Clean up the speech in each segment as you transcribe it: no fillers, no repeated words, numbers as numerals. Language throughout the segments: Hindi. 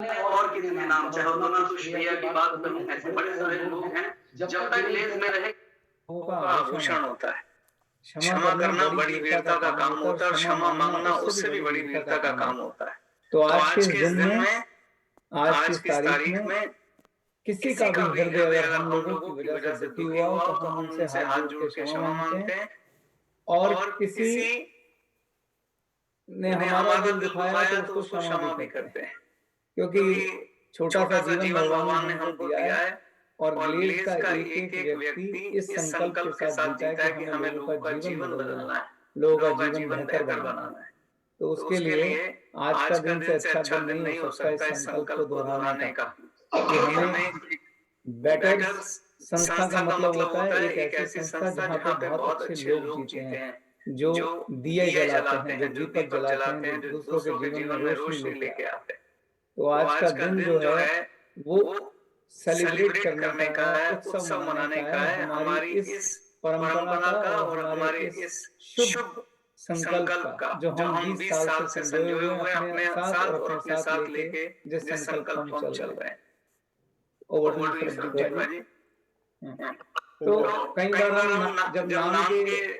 और किसी भी नाम, चाहे उन्होंने सुश्रिया की बात करूँ, ऐसे बड़े सारे लोग हैं, जब तक लेस में रहे का आभूषण होता है। क्षमा करना बड़ी वीरता का काम होता है और क्षमा मांगना उससे भी बड़ी वीरता का काम होता है। तो तो आज के इस दिन में, आज की इस तारीख में किसी का भी हृदय अगर हम लोगों की वजह से दुखी हुआ हो तो हम उनसे हाथ जोड़ के क्षमा मांगते हैं, और किसी ने हमारा दिल दुखाया तो उसको क्षमा भी करते हैं, क्योंकि छोटा सा जीवन भगवान ने हमको दिया है। और ग्लेज का एक एक व्यक्ति इस संकल्प के साथ जीता है कि हमें लोगों का जीवन बदलना है, लोगों का जीवन बेहतर बनाना है। तो उसके लिए आज का दिन से अच्छा दिन नहीं हो सकता इस संकल्प को दोहराने का, कि हमें बेटर संस्था का मतलब होता है एक ऐसी संस्था जहाँ पे बहुत अच्छे लोग जीते हैं, जो दिए जलाते हैं, जो दीपक जलाते हैं, जो दूसरों के जीवन में रोशनी लेके आते हैं। तो आज का दिन जो है वो सेलिब्रेट करने का है, उत्सव मनाने का है, हमारी इस परंपरा का और हमारे इस शुभ संकल्प का, जो हम 20 साल से संजोए हुए हैं अपने साथ और अपने साथ लेके जिस संकल्प हम चल रहे हैं। ओवर टू शरद जी। तो कई बार हम जब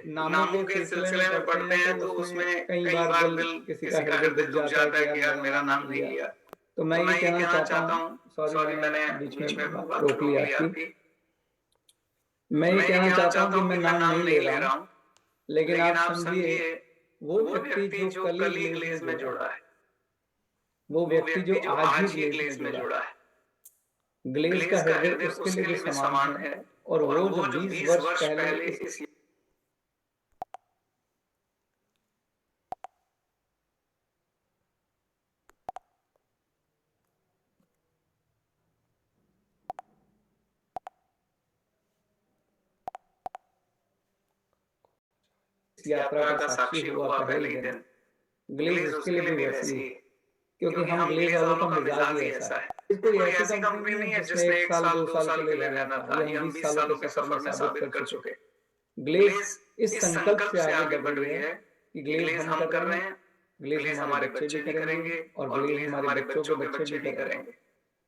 नामों के सिलसिले में पढ़ते हैं तो उसमें कई बार दिल किसी का हृदय दुख जाता है कि यार मेरा नाम नहीं लिया। तो मैं ये कहना चाहता हूँ, सॉरी मैंने बीच में रोक लिया आपकी। मैं ये कहना चाहता हूँ कि मैं नाम नहीं ले रहा हूँ, लेकिन आप समझिए वो व्यक्ति जो कल ही ग्लेज में जुड़ा है, वो व्यक्ति जो आज ही ग्लेज में जुड़ा है, ग्लेज का हृदय उसके लिए भी समान है। और वो जो 20 वर्ष पहले इस यात्रा का साक्षी हुआ पहले ही दिन, ग्लेज उसके लिए भी वैसी है, क्योंकि हम ग्लेज वालों का मिजाज ही ऐसा है। कोई ऐसी कंपनी नहीं है जिसमें 1 साल 2 साल के लिए रहना था, ये हम 20 सालों के सफर में साबित कर चुके। ग्लेज इस संकल्प से आगे बढ़ रही है कि ग्लेज हम कर रहे हैं, ग्लेज हमारे बच्चे भी करेंगे और ग्लेज हमारे बच्चों के बच्चे भी करेंगे।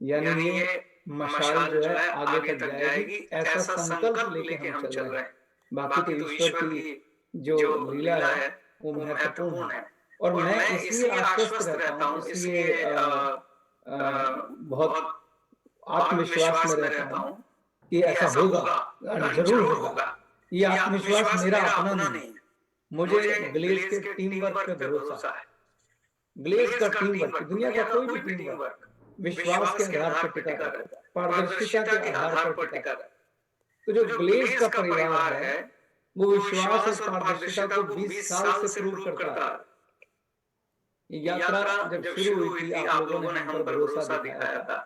यानी ये मशाल जो है आगे तक जाएगी, ऐसा संकल्प लेके हम चल रहे हैं। बाकी तो ईश्वर की जो लीला है वो महत्वपूर्ण है, और मैं इसलिए आश्वस्त रहता हूँ, इसलिए बहुत आत्मविश्वास में रहता हूँ कि ऐसा होगा, जरूर होगा। ये आत्मविश्वास मेरा अपना नहीं है, मुझे ग्लेज के टीम वर्क पे भरोसा है। ग्लेज का टीम वर्क, दुनिया का कोई भी टीम वर्क विश्वास के आधार पर टिका रहता है, पारदर्शिता के आधार पर टिका रहता है। तो जो ग्लेज का परिवार है वो विश्वास और पारदर्शिता को 20 साल से प्रूव करता है। यात्रा जब शुरू हुई थी आप लोगों ने हम पर भरोसा दिखाया था,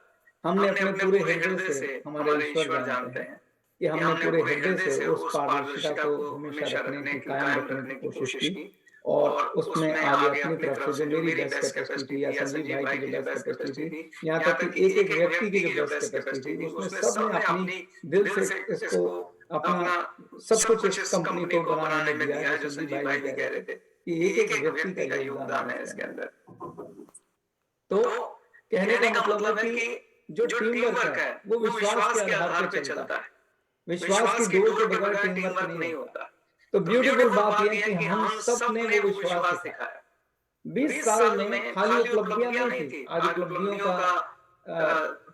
हमने अपने पूरे हृदय से, हमारे ईश्वर जानते हैं कि हमने पूरे हृदय से उस पारदर्शिता को हमेशा रखने की, कायम रखने की कोशिश की। और उसमें आगे अपनी तरफ से जो मेरी बेस्ट कैपेसिटी या संजीव भाई की जो बेस्ट कैपेसिटी थी, यहाँ तक कि एक एक व्यक्ति की जो बेस्ट कैपेसिटी थी, उसमें सबने अपनी दिल से इसको अपना सब कुछ इस कंपनी को बनाने में दिया है। जो संजीव भाई भी कह रहे थे कि एक एक व्यक्ति का योगदान है इसके अंदर। तो कहने का मतलब है कि जो टीम वर्क है वो विश्वास के आधार पे चलता है। विश्वास की डोर के बगैर टीम वर्क नहीं होता। तो ब्यूटीफुल बात यह है कि हम सब ने वो विश्वास दिखाया। 20 साल में खाली उपलब्धियां नहीं थी, आज उपलब्धियों का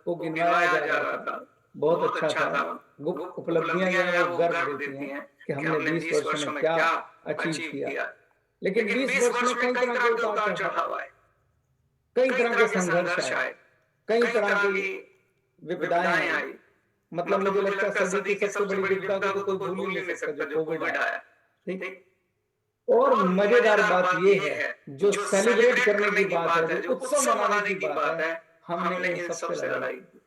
को गिनवाया जा रहा था, बहुत अच्छा था। वो उपलब्धियां जो है वो गर्व देती हैं कि हमने 20 वर्षों में क्या अचीव किया। लेकिन 20 वर्ष में कई तरह के उतार चढ़ाव आए, कई तरह के संघर्ष आए, कई तरह की विपदाएं आई। मतलब मुझे लगता है सदी की सबसे बड़ी विपदा को तो कोई भूल ही नहीं सकता, जो कोविड आया। ठीक। और मजेदार बात यह है, जो सेलिब्रेट करने की बात है, जो उत्सव मनाने की बात है, हमने इन सबसे लड़ाई की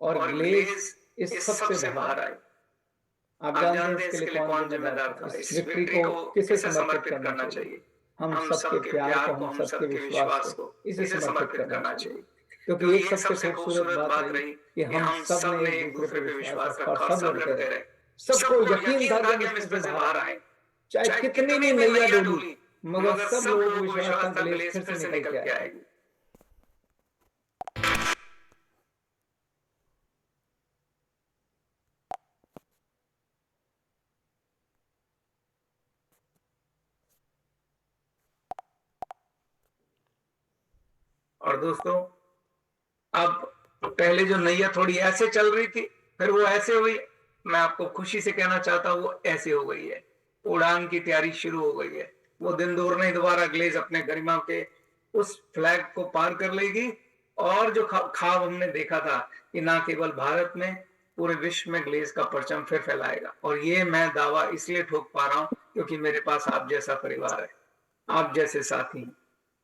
और ग्लेज इस सबसे बाहर आई। आप जानते हैं इसके लिए कौन जिम्मेदार था, इस विक्ट्री को किसे समर्पित करना चाहिए? हम सबके प्यार को, हम सबके विश्वास को इसे समर्पित करना चाहिए। क्योंकि एक सबसे खूबसूरत बात रही कि हम सब ने एक दूसरे पे विश्वास रखा और सब लड़ते रहे। सबको यकीन था कि हम इसमें से बाहर आए, चाहे कितनी भी नैया डोली, मगर सब लोगों को विश्वास था कि ग्लेज फिर से निकल के आएगी। और दोस्तों, अब पहले जो नैया थोड़ी ऐसे चल रही थी, फिर वो ऐसे हुई, मैं आपको खुशी से कहना चाहता हूं वो ऐसे हो गई है। उड़ान की तैयारी शुरू हो गई है। वो दिन दूर नहीं, दोबारा ग्लेज अपने गरिमा के उस फ्लैग को पार कर लेगी, और जो ख्वाब हमने देखा था कि ना केवल भारत में, पूरे विश्व में ग्लेज का परचम फिर फैलाएगा। और ये मैं दावा इसलिए ठोक पा रहा हूं क्योंकि मेरे पास आप जैसा परिवार है, आप जैसे साथी हैं।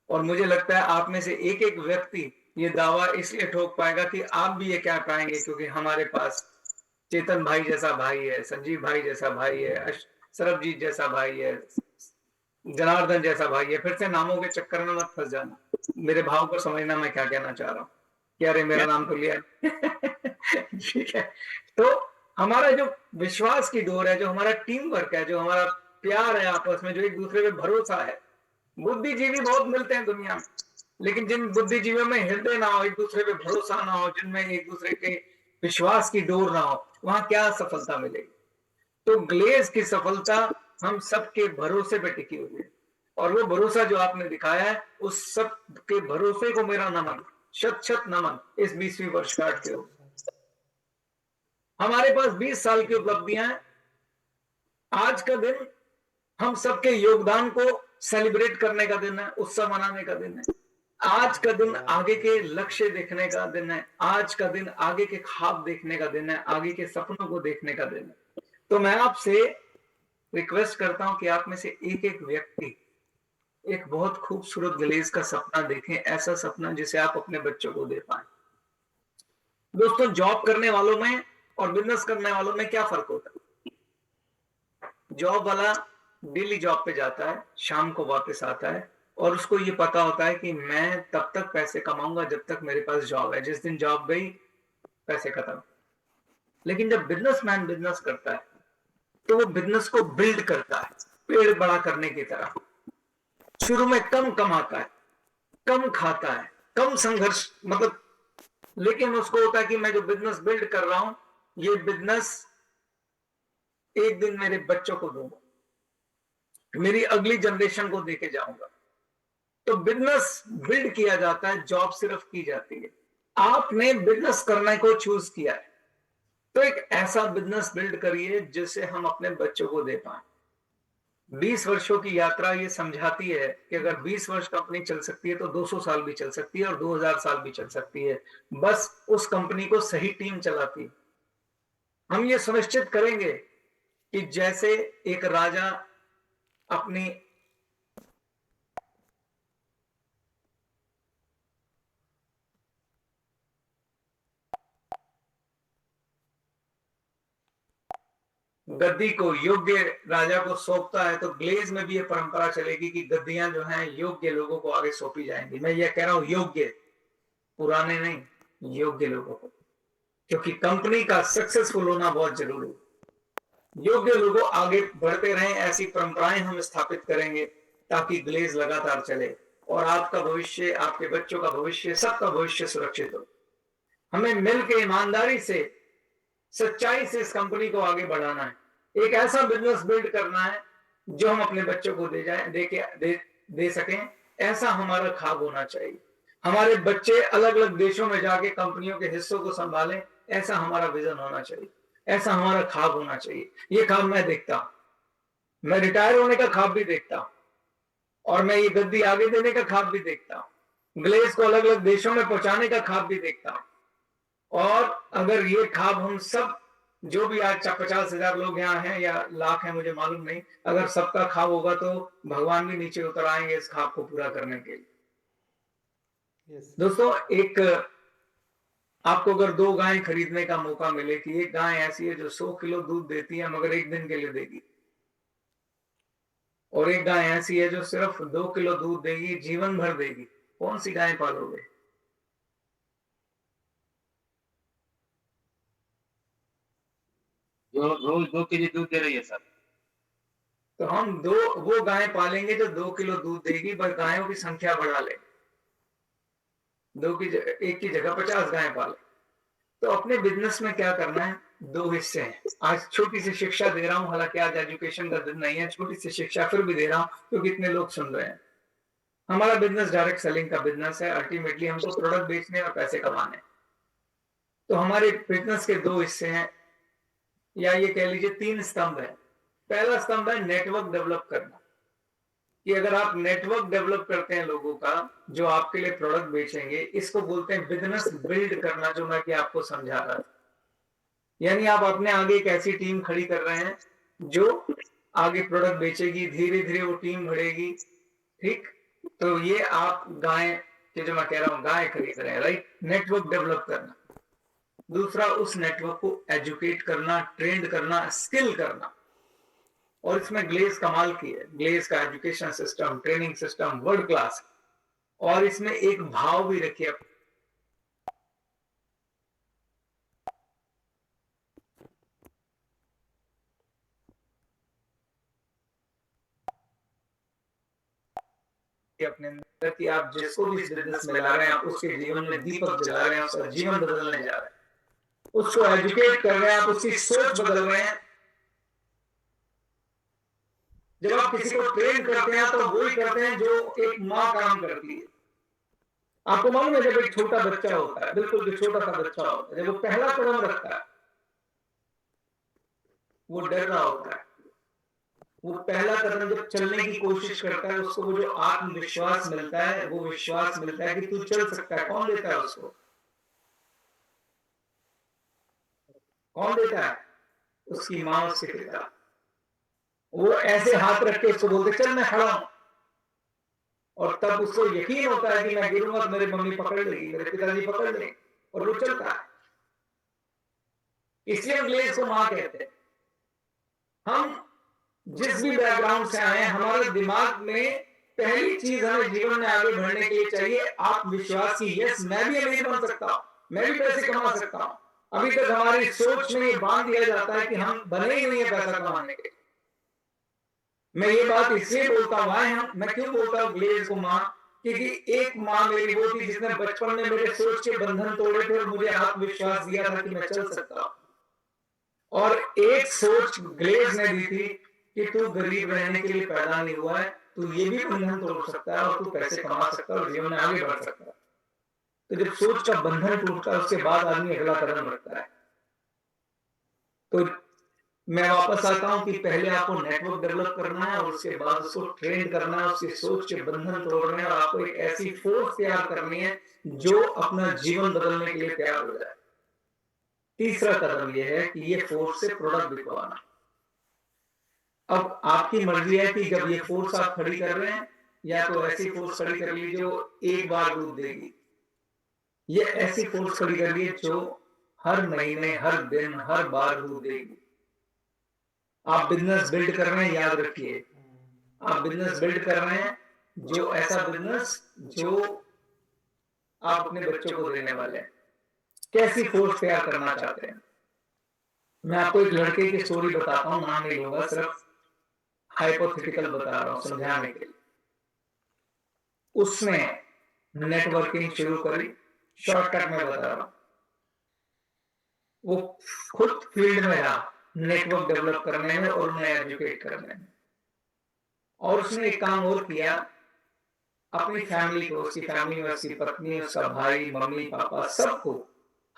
और मुझे लगता है आप में से एक एक व्यक्ति ये दावा इसलिए ठोक पाएगा कि आप भी ये कह पाएंगे क्योंकि हमारे पास चेतन भाई जैसा भाई है, संजीव भाई जैसा भाई है, सरबजीत जैसा भाई है, जनार्दन जैसा भाई है। फिर से नामों के चक्कर में मत फंस जाना, मेरे भाव को समझना मैं क्या कहना चाह रहा हूँ। क्या रे, मेरा नाम तो लिया ठीक है। तो हमारा जो विश्वास की डोर है, जो हमारा टीम वर्क है, जो हमारा प्यार है आपस में, जो एक दूसरे पे भरोसा है। बुद्धिजीवी बहुत मिलते हैं दुनिया में, लेकिन जिन बुद्धिजीवियों में हृदय ना हो, एक दूसरे पे भरोसा ना हो, जिनमें एक दूसरे के विश्वास की डोर ना हो, वहां क्या सफलता मिलेगी। तो ग्लेज की सफलता हम सबके भरोसे पे टिकी हुई है, और वो भरोसा जो आपने दिखाया है, उस सब के भरोसे को मेरा नमन, शत शत नमन इस 20वीं वर्षगांठ के ऊपर। हमारे पास 20 साल की उपलब्धियां हैं। आज का दिन हम सबके योगदान को सेलिब्रेट करने का दिन है, उत्सव मनाने का दिन है। आज का दिन आगे के लक्ष्य देखने का दिन है। आज का दिन आगे के ख्वाब देखने का दिन है, आगे के सपनों को देखने का दिन है। तो मैं आपसे रिक्वेस्ट करता हूं कि आप में से एक एक व्यक्ति एक बहुत खूबसूरत ग्लेज का सपना देखें, ऐसा सपना जिसे आप अपने बच्चों को दे पाए। दोस्तों, जॉब करने वालों में और बिजनेस करने वालों में क्या फर्क होता है? जॉब वाला डेली जॉब पे जाता है, शाम को वापस आता है, और उसको ये पता होता है कि मैं तब तक पैसे कमाऊंगा जब तक मेरे पास जॉब है, जिस दिन जॉब गई पैसे खत्म। लेकिन जब बिजनेसमैन बिजनेस करता है तो वो बिजनेस को बिल्ड करता है, पेड़ बड़ा करने की तरह। शुरू में कम कमाता है, कम खाता है, कम संघर्ष, मतलब, लेकिन उसको होता है कि मैं जो बिजनेस बिल्ड कर रहा हूं, ये बिजनेस एक दिन मेरे बच्चों को दूंगा, मेरी अगली जनरेशन को देके जाऊंगा। तो बिजनेस बिल्ड किया जाता है, जॉब सिर्फ की जाती है। आपने बिजनेस करने को चूज किया है, तो एक ऐसा बिजनेस बिल्ड करिए जिसे हम अपने बच्चों को दे पाए। 20 वर्षों की यात्रा ये समझाती है कि अगर 20 वर्ष कंपनी चल सकती है तो 200 साल भी चल सकती है और 2000 साल भी चल सकती है। बस उस कंपनी को सही टीम चलाती है। हम ये सुनिश्चित करेंगे कि जैसे एक राजा अपनी गद्दी को योग्य राजा को सौंपता है, तो ग्लेज में भी ये परंपरा चलेगी कि गद्दियां जो हैं योग्य लोगों को आगे सौंपी जाएंगी। मैं ये कह रहा हूं योग्य, पुराने नहीं, योग्य लोगों को, क्योंकि कंपनी का सक्सेसफुल होना बहुत जरूरी है। योग्य लोग आगे बढ़ते रहें, ऐसी परंपराएं हम स्थापित करेंगे ताकि ग्लेज लगातार चले और आपका भविष्य, आपके बच्चों का भविष्य, सबका भविष्य सुरक्षित हो। हमें मिलकर ईमानदारी से, सच्चाई से इस कंपनी को आगे बढ़ाना है। एक ऐसा बिजनेस बिल्ड करना है जो हम अपने बच्चों को दे सकें। ऐसा हमारा ख्वाब होना चाहिए। हमारे बच्चे अलग अलग देशों में जाके कंपनियों के हिस्सों को संभालें, ऐसा हमारा विजन होना चाहिए, ऐसा हमारा ख्वाब होना चाहिए। ये ख्वाब मैं देखता हूं। मैं रिटायर होने का ख्वाब भी देखता हूं, और मैं ये गद्दी आगे देने का ख्वाब भी देखता हूं। ग्लेज को अलग अलग देशों में पहुंचाने का ख्वाब भी देखता हूं। और अगर ये ख्वाब हम सब, जो भी आज 50,000 लोग यहाँ हैं या लाख हैं मुझे मालूम नहीं, अगर सबका ख्वाब होगा तो भगवान भी नीचे उतर आएंगे इस ख्वाब को पूरा करने के लिए। दोस्तों, एक आपको अगर 2 गायें खरीदने का मौका मिले कि एक गाय ऐसी है जो 100 किलो दूध देती है मगर एक दिन के लिए देगी, और एक गाय ऐसी है जो सिर्फ 2 किलो दूध देगी, जीवन भर देगी, कौन सी गाय पालोगे? जो रोज 2 केजी दूध दे रही है सर। तो हम वो गाय पालेंगे जो 2 किलो दूध देगी, पर गायों की संख्या बढ़ा ले, एक की जगह 50 गाय पाले। तो अपने बिजनेस में क्या करना है? 2 हिस्से हैं। आज छोटी सी शिक्षा दे रहा हूं, हालांकि आज एजुकेशन का दिन नहीं है, छोटी सी शिक्षा फिर भी दे रहा हूं क्योंकि इतने लोग सुन रहे हैं। हमारा बिजनेस डायरेक्ट सेलिंग का बिजनेस है। अल्टीमेटली हमको प्रोडक्ट बेचने और पैसे कमाने। तो हमारे बिजनेस के 2 हिस्से हैं, या ये कह लीजिए 3 स्तंभ है। पहला स्तंभ है नेटवर्क डेवलप करना, कि अगर आप नेटवर्क डेवलप करते हैं लोगों का जो आपके लिए प्रोडक्ट बेचेंगे, इसको बोलते हैं बिजनेस बिल्ड करना, जो मैं कि आपको समझा रहा था। यानी आप अपने आगे एक ऐसी टीम खड़ी कर रहे हैं जो आगे प्रोडक्ट बेचेगी, धीरे धीरे वो टीम बढ़ेगी, ठीक। तो ये आप गाय के, जो मैं कह रहा हूं, गाय खड़ी करें, राइट। नेटवर्क डेवलप करना। दूसरा, उस नेटवर्क को एजुकेट करना, ट्रेंड करना, स्किल करना। और इसमें ग्लेज कमाल की है। ग्लेज का education system, training system world class, और इसमें एक भाव भी रखिए अपने अंदर कि आप जिसको भी इस बिजनेस में ला रहे हैं, आप उसके जीवन में दीपक जला रहे हैं, उसका जीवन बदलने जा रहे हैं, उसको एजुकेट कर रहे हैं, आप उसकी सोच बदल रहे हैं। जब आप किसी को ट्रेन करते हैं तो वही करते हैं जो एक माँ काम करती है। आपको मालूम है, जब एक छोटा बच्चा होता है, बिल्कुल जो छोटा सा बच्चा होता है, जब वो पहला कदम रखता है, वो डर रहा होता है। वो पहला कदम जब चलने की कोशिश करता है, उसको वो जो आत्मविश्वास मिलता है, वो विश्वास मिलता है कि तू चल सकता है। कौन देता है उसको? कौन देता है? उसकी माँ, उसके पिता। वो ऐसे हाथ रख के उसको बोलते चल मैं खड़ा हूं, और तब उसको यकीन होता है कि मैं गिरूंगा तो मेरी मम्मी पकड़ लेगी, मेरे पिताजी पकड़ लेंगे, और वो चलता है। इसलिए अंग्रेज को मां कहते हैं। हम जिस भी बैकग्राउंड से आए, हमारे दिमाग में पहली चीज हमें जीवन में आगे बढ़ने के लिए चाहिए आत्मविश्वास की। यस, मैं भी अमीर बन सकता हूं, मैं भी पैसे कमा सकता हूं। अभी तक हमारी सोच में ये बांध दिया जाता है कि हम बने ही नहीं है पैसा कमाने के। मैं ये बात इसलिए बोलता हूँ, मैं क्यों बोलता हूँ ग्लेज को माँ, क्योंकि एक माँ मेरी वो थी जिसने बचपन में मेरे सोच के बंधन तोड़े थे और मुझे आत्मविश्वास दिया था कि मैं चल सकता हूँ। और एक सोच ग्लेज ने दी थी कि तू गरीब रहने के लिए पैदा नहीं हुआ है, तू ये भी बंधन तोड़ सकता है और तू पैसे कमा सकता है और जीवन में आगे बढ़ सकता है। तो जब सोच का बंधन टूटता है, उसके बाद आदमी अगला कदम रखता है। तो मैं वापस आता हूं कि पहले आपको नेटवर्क डेवलप करना है और उसके बाद उसको ट्रेन करना है, उसकी सोच के बंधन तोड़ने हैं, और आपको एक ऐसी फोर्स तैयार करनी है जो अपना जीवन बदलने के लिए तैयार हो जाए। तीसरा कदम यह है कि ये फोर्स से प्रोडक्ट बिकवाना। अब आपकी मर्जी है कि जब ये फोर्स आप खड़ी कर रहे हैं, या तो ऐसी फोर्स खड़ी कर लीजिए जो एक बार दूध देगी, ये ऐसी फोर्स खड़ी कर लीजिए जो हर महीने, हर दिन, हर बार दूध देगी। आप बिजनेस बिल्ड कर रहे हैं, याद रखिए, आप बिजनेस बिल्ड कर रहे हैं जो ऐसा बिजनेस जो आप अपने बच्चों को देने वाले हैं। कैसी फोर्स तैयार करना चाहते हैं? मैं आपको एक लड़के की स्टोरी बताता हूं, नाम नहीं लूंगा, सिर्फ हाइपोथेटिकल बता रहा हूं समझाने के लिए। उसने नेटवर्किंग शुरू करी, शॉर्टकट में बता रहा हूं। वो खुद फील्ड में रहा नेटवर्क डेवलप करने में और उन्हें एजुकेट करने में। और उसने एक काम और किया, अपनी फैमिली को, उसकी फैमिली में उसकी पत्नी, उसका भाई, मम्मी, पापा, सबको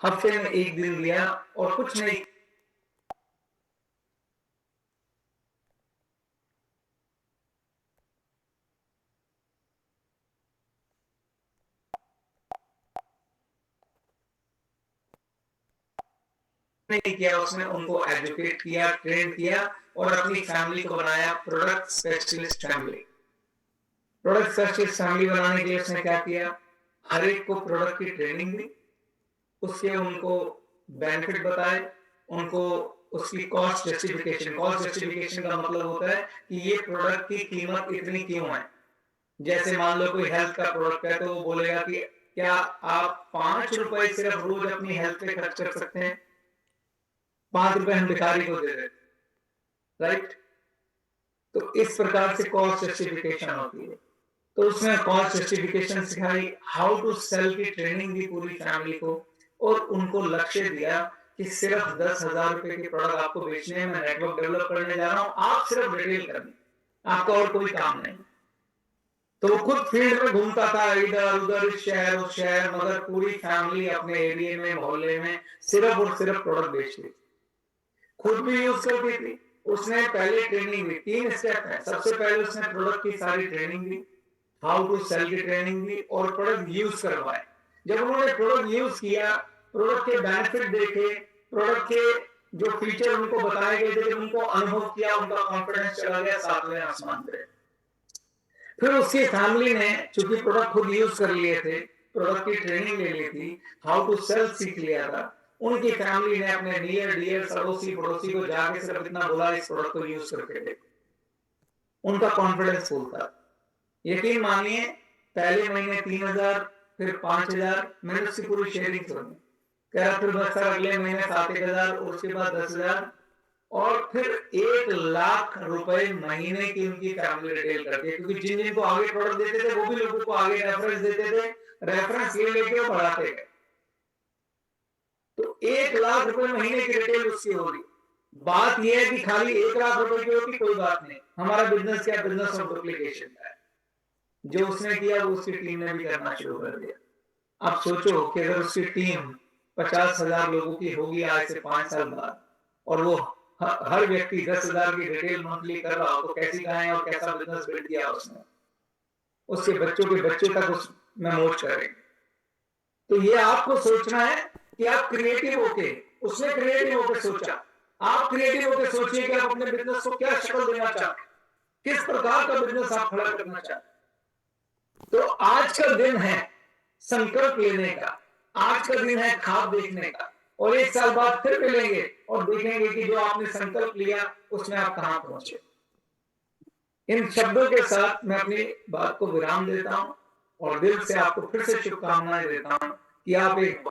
हफ्ते में एक दिन दिया और कुछ नहीं किया। उसने उनको एजुकेट किया, ट्रेन किया और अपनी फैमिली को बनाया product specialist family. Product specialist family बनाने के लिए उसने क्या किया? हर एक को प्रोडक्ट की ट्रेनिंग दी, उसके उनको बेनिफिट बताए, उनको उसकी कॉस्ट जस्टिफिकेशन। कॉस्ट जस्टिफिकेशन का मतलब होता है कि ये प्रोडक्ट की कीमत इतनी क्यों है। जैसे मान लो कोई हेल्थ का प्रोडक्ट है, तो वो बोलेगा कि क्या आप 5 रुपए सिर्फ रोज अपनी हेल्थ पे खर्च कर सकते हैं? 5 रुपए हम भिखारी को दे देते, राइट? तो इस प्रकार से कॉस्ट जस्टिफिकेशन होती है। तो उसने कॉस्ट जस्टिफिकेशन सिखाई, हाउ टू सेल की ट्रेनिंग दी पूरी फैमिली को, और उनको लक्ष्य दिया कि सिर्फ 10,000 रुपए के प्रोडक्ट आपको बेचने हैं, मैं नेटवर्क डेवलप करने जा रहा हूं, आप सिर्फ रिटेल करनी, आपका और कोई काम नहीं। तो वो खुद फील्ड में घूमता था, इधर उधर, इस शहर उस शहर, मगर पूरी फैमिली अपने एरिया में, मोहल्ले में सिर्फ और सिर्फ प्रोडक्ट बेचती थी, खुद भी यूज करती थी। उसने पहले ट्रेनिंग दी, 3 स्टेप है। सबसे पहले उसने प्रोडक्ट की सारी ट्रेनिंग दी, हाउ टू सेल की ट्रेनिंग दी, और प्रोडक्ट यूज करवाए। जब उन्होंने प्रोडक्ट यूज किया, प्रोडक्ट के बेनिफिट देखे, प्रोडक्ट के जो फीचर उनको बताए गए थे, जब उनको अनुभव किया, उनका कॉन्फिडेंस चला गया सातवें आसमान पे। फिर उसकी फैमिली ने, चूंकि प्रोडक्ट खुद यूज कर लिए थे, प्रोडक्ट की ट्रेनिंग ले ली थी, हाउ टू सेल सीख लिया था, उनकी फैमिली ने अपने नियर डियर अड़ोसी पड़ोसी को जाके सिर्फ इतना बोला, इस प्रोडक्ट को यूज करके देखो। उनका कॉन्फिडेंस फुल था। यकीन मानिए, पहले महीने 3,000, फिर 5,000, मैंने उसकी पूरी शेयरिंग सुनी। कह रहा फिर बस सर अगले महीने 7,000, और उसके बाद 10,000, और फिर 1,00,000 रुपए महीने की उनकी फैमिली रिटेल करती है, क्योंकि जिन जिनको आगे प्रोडक्ट देते थे वो भी लोगों को आगे रेफरेंस देते थे, रेफरेंस ले लेके वो बढ़ाते गए। तो 1,00,000 रुपए महीने की रिटेल उसकी होगी। बात यह है कि खाली 1,00,000 रुपए की होगी कोई बात नहीं, हमारा बिजनेस क्या, बिजनेस ऑफ डुप्लीकेशन का है। जो उसने किया वो उसकी टीम ने भी करना शुरू कर दिया। अब सोचो कि अगर उसकी टीम 50,000 लोगों की होगी आज से 5 साल बाद, और वो हर व्यक्ति 10,000 की रिटेल मंथली कर रहा हो, तो कैसी गाय और कैसा बिजनेस बिल्ड किया उसने, उसके बच्चों के बच्चे तक उसमें मोच करेंगे। तो ये आपको सोचना है कि आप क्रिएटिव होके, उसने क्रिएटिव होके सोचा, आप क्रिएटिव होके सोचिए कि आप अपने बिजनेस को क्या शक्ल देना चाहते, किस प्रकार का बिजनेस आप खड़ा करना चाहते। तो आज का दिन है संकल्प लेने का, आज का दिन है ख्वाब देखने का, और 1 साल बाद फिर मिलेंगे और देखेंगे कि जो आपने संकल्प लिया उसमें आप कहां पहुंचे। इन शब्दों के साथ मैं अपनी बात को विराम देता हूं और दिल से आपको फिर से शुभकामनाएं देता हूं कि आप एक